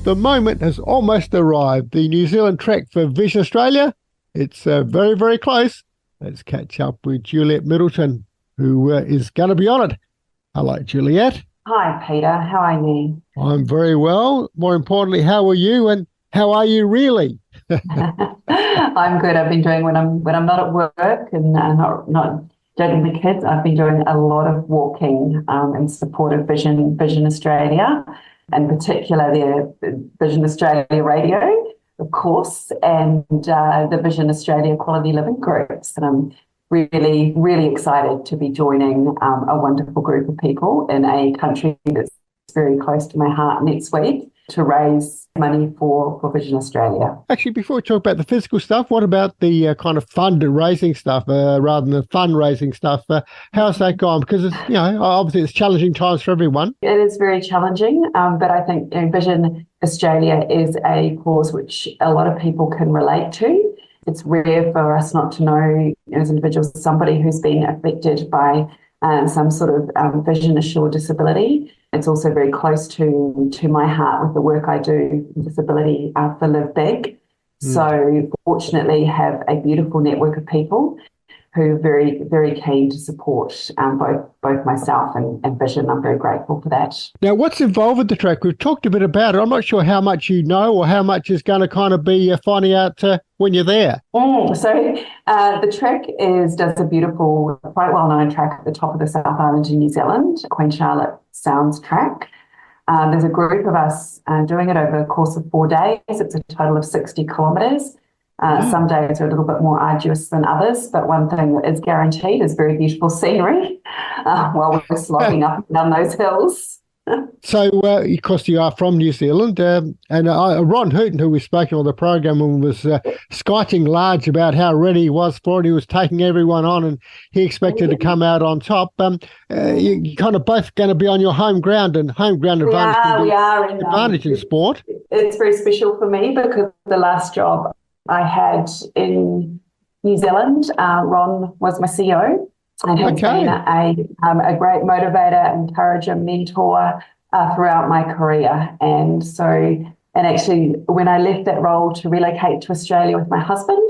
The moment has almost arrived. The New Zealand trek for Vision Australia, it's very, very close. Let's catch up with Juliet Middleton, who is going to be on it. Hello, Juliet. Hi, Peter. How are you? I'm very well. More importantly, how are you, and how are you really? I'm good. I've been doing when I'm not at work and not juggling the kids. I've been doing a lot of walking in support of Vision Australia, in particular the Vision Australia Radio, of course, and the Vision Australia Quality Living groups. And I'm really, really excited to be joining a wonderful group of people in a country that's very close to my heart next week to raise money for Vision Australia. Actually, before we talk about the physical stuff, what about the kind of fundraising stuff rather than the fundraising stuff? How's that gone? Because it's, obviously it's challenging times for everyone. It is very challenging, but I think Vision Australia is a cause which a lot of people can relate to. It's rare for us not to know, as individuals, somebody who's been affected by some sort of vision assured disability. It's also very close to my heart with the work I do in disability for LiveBig. So fortunately have a beautiful network of people who are very, very keen to support both myself and Vision. I'm very grateful for that. Now, what's involved with the trek? We've talked a bit about it. I'm not sure how much you know or how much is going to kind of be finding out when you're there. So the trek does a beautiful, quite well-known track at the top of the South Island in New Zealand, Queen Charlotte Sounds track. There's a group of us doing it over a course of 4 days. It's a total of 60 kilometres. Some days are a little bit more arduous than others, but one thing that is guaranteed is very beautiful scenery while we're slogging up and down those hills. So, of course, you are from New Zealand, and Ron Hooton, who we've spoken on the program, was skiting large about how ready he was for it. He was taking everyone on, and he expected to come out on top. You kind of both going to be on your home ground, and home ground advantage. We are advantage in sport. It's very special for me because the last job I had in New Zealand, Ron was my CEO. And has been a great motivator, encourager, mentor throughout my career. And actually, when I left that role to relocate to Australia with my husband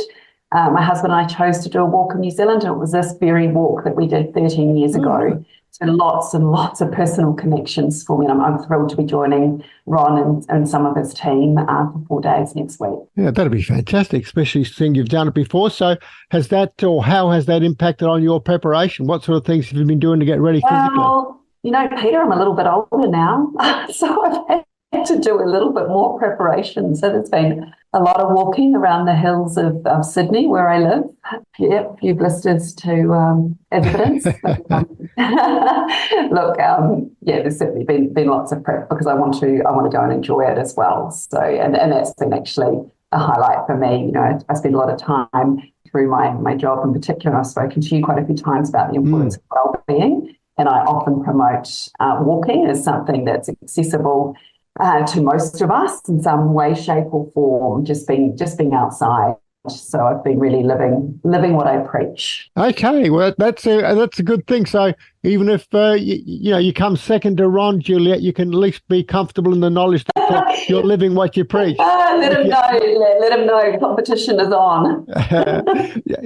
and I chose to do a walk in New Zealand, and it was this very walk that we did 13 years ago. So lots and lots of personal connections for me. And I'm thrilled to be joining Ron and some of his team for 4 days next week. Yeah, that'd be fantastic, especially seeing you've done it before. So how has that impacted on your preparation? What sort of things have you been doing to get ready physically? Well, Peter, I'm a little bit older now, so I've had to do a little bit more preparation. So there's been a lot of walking around the hills of Sydney, where I live. Yeah, a few blisters to evidence. Look, there's certainly been lots of prep because I want to go and enjoy it as well. So, and that's been actually a highlight for me. I spend a lot of time through my job in particular, and I've spoken to you quite a few times about the importance of well-being, and I often promote walking as something that's accessible to most of us in some way, shape or form, just being outside. So I've been really living what I preach. Okay, well, that's a good thing. So even if you come second to Ron, Juliet, you can at least be comfortable in the knowledge that you're living what you preach. Let him know competition is on.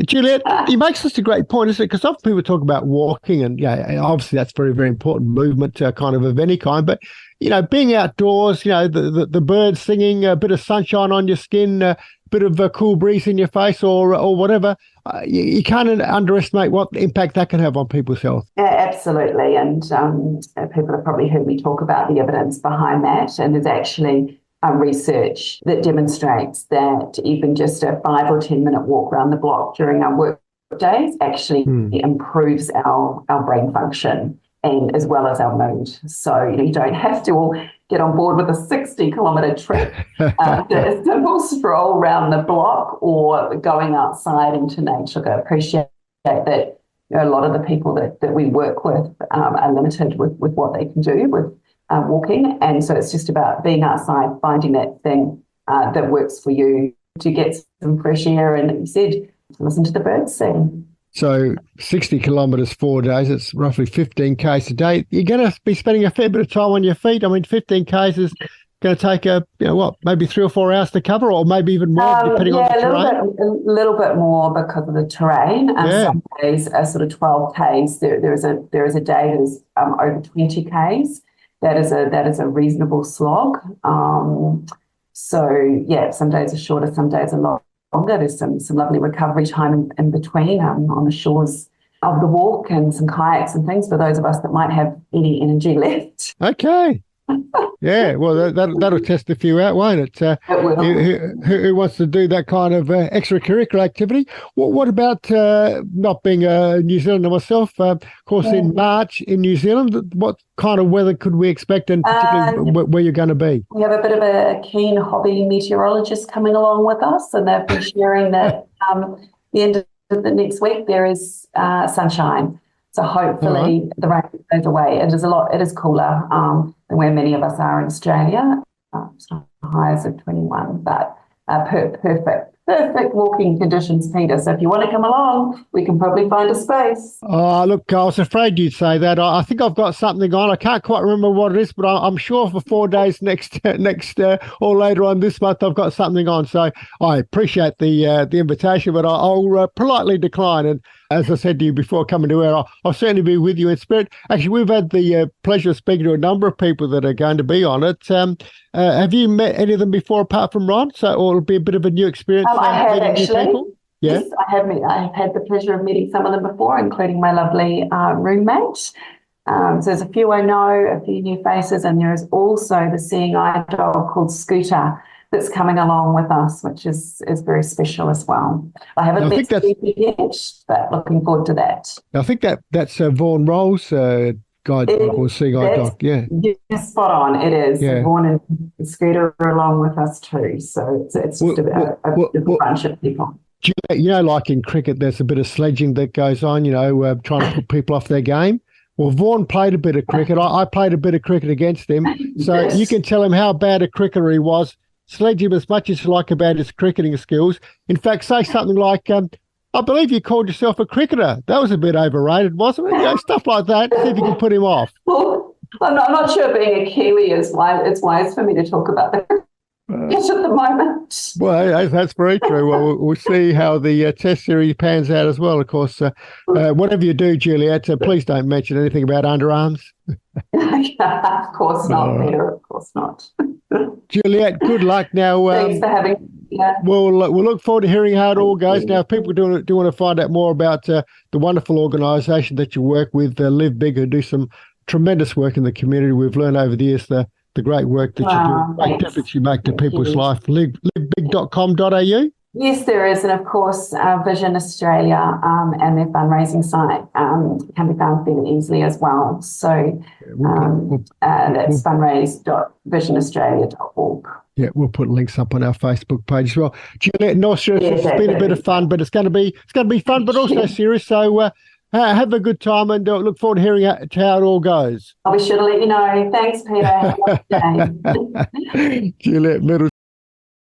Juliet, you make such a great point, isn't it? Because often people talk about walking, and obviously that's very, very important movement kind of any kind, but being outdoors, the birds singing, a bit of sunshine on your skin, a bit of a cool breeze in your face or whatever, you can't underestimate what impact that can have on people's health. Yeah, absolutely. And people have probably heard me talk about the evidence behind that. And there's actually research that demonstrates that even just a 5 or 10 minute walk around the block during our work days actually improves our brain function, and as well as our mood. So you don't have to all get on board with a 60-kilometre trip. A simple stroll around the block or going outside into nature. I appreciate that a lot of the people that we work with are limited with what they can do with walking. And so it's just about being outside, finding that thing that works for you to get some fresh air and, like you said, listen to the birds sing. So 60 kilometres, 4 days, it's roughly 15 Ks a day. You're going to be spending a fair bit of time on your feet. I mean, 15 Ks is going to take maybe 3 or 4 hours to cover, or maybe even more, depending on the terrain? A little bit more because of the terrain. Some days are sort of 12 k's. There is a day that is over 20 k's. That is a reasonable slog. Some days are shorter, some days are longer. There's some lovely recovery time in between on the shores of the walk, and some kayaks and things for those of us that might have any energy left. Okay. Yeah, well, that'll test a few out, won't it? It will. Who wants to do that kind of extracurricular activity? What about not being a New Zealander myself? Of course, in March in New Zealand, what kind of weather could we expect, and particularly where you're going to be? We have a bit of a keen hobby meteorologist coming along with us, and they've been sharing that the end of the next week there is sunshine. So hopefully the rain goes away. It is cooler than where many of us are in Australia. Highs of 21, but perfect walking conditions, Peter. So if you want to come along, we can probably find a space. Oh, look, I was afraid you'd say that. I think I've got something on. I can't quite remember what it is, but I'm sure for 4 days next or later on this month, I've got something on. So I appreciate the invitation, but I'll politely decline. And as I said to you before coming to air, I'll certainly be with you in spirit. Actually, we've had the pleasure of speaking to a number of people that are going to be on it. Have you met any of them before, apart from Ron? So it'll be a bit of a new experience. I have actually. Yeah? Yes, I have had the pleasure of meeting some of them before, including my lovely roommate. So there's a few I know, a few new faces, and there is also the seeing eye dog called Scooter that's coming along with us, which is very special as well. I haven't met Scooter yet, but looking forward to that. I think that's Vaughan Rolls' guide dog or seeing eye dog. Yeah. Yes, spot on. It is. Yeah. Vaughan and Scooter are along with us too. So it's just a bunch of people. Like in cricket, there's a bit of sledging that goes on, trying to put people off their game. Well, Vaughan played a bit of cricket. I played a bit of cricket against him. So you can tell him how bad a cricketer he was. Sledge him as much as you like about his cricketing skills. In fact, say something like, I believe you called yourself a cricketer. That was a bit overrated, wasn't it? Stuff like that. See if you can put him off. Well, I'm not sure being a Kiwi is why it's wise for me to talk about the yes, at the moment. Well, that's very true. Well, we'll see how the Test series pans out as well. Of course, whatever you do, Juliet, please don't mention anything about underarms. Of course not, Peter. Of course not. Juliet, good luck now. Thanks for having me. Yeah. We'll look forward to hearing how it all goes. Now, if people do want to find out more about the wonderful organisation that you work with, LiveBig, who do some tremendous work in the community. We've learned over the years the great work that you do, great difference you make to people's life. LiveBig.com.au? Yes, there is. And of course, Vision Australia and their fundraising site can be found fairly easily as well. So that's fundraise.visionaustralia.org. Yeah, we'll put links up on our Facebook page as well. Juliet, North Shore, it's been a bit of fun, but it's going to be fun, but also serious. So have a good time, and look forward to hearing how it all goes. I'll be sure to let you know. Thanks, Peter. Have a lovely day. Juliet Middleton.